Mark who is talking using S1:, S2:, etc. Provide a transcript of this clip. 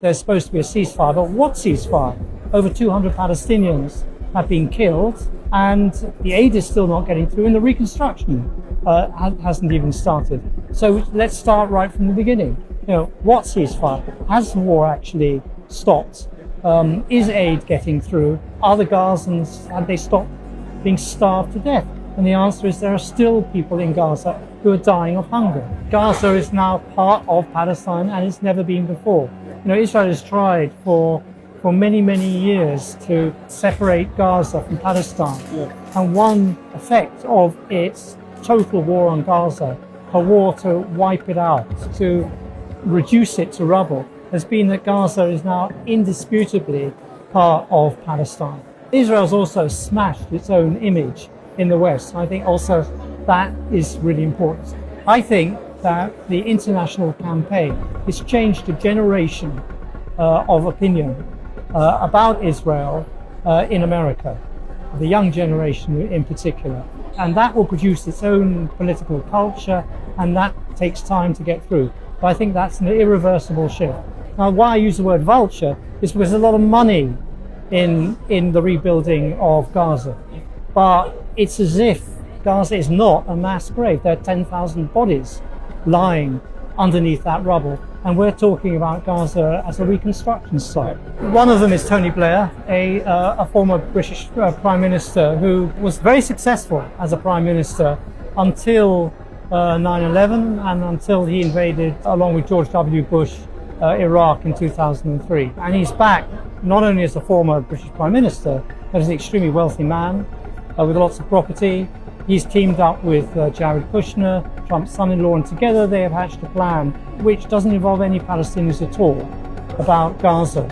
S1: there's supposed to be a ceasefire, but what ceasefire? Over 200 Palestinians have been killed, and the aid is still not getting through, and the reconstruction hasn't even started. So let's start right from the beginning. What ceasefire? Has the war actually stopped? Is aid getting through? Are the Gazans, have they stopped being starved to death? And the answer is there are still people in Gaza who are dying of hunger. Gaza is now part of Palestine, and it's never been before. Israel has tried for many, many years to separate Gaza from Palestine. Yeah. And one effect of its total war on Gaza, a war to wipe it out, to reduce it to rubble, has been that Gaza is now indisputably part of Palestine. Israel's also smashed its own image in the West. I think also that is really important. I think that the international campaign has changed a generation of opinion about Israel in America, the young generation in particular. And that will produce its own political culture, and that takes time to get through. But I think that's an irreversible shift. Now, why I use the word vulture is because there's a lot of money in the rebuilding of Gaza. But it's as if Gaza is not a mass grave. There are 10,000 bodies lying underneath that rubble. And we're talking about Gaza as a reconstruction site. One of them is Tony Blair, a former British Prime Minister who was very successful as a Prime Minister until 9/11 and until he invaded, along with George W. Bush, Iraq in 2003. And he's back not only as a former British Prime Minister, but as an extremely wealthy man with lots of property. He's teamed up with Jared Kushner, Trump's son-in-law, and together they have hatched a plan which doesn't involve any Palestinians at all about Gaza.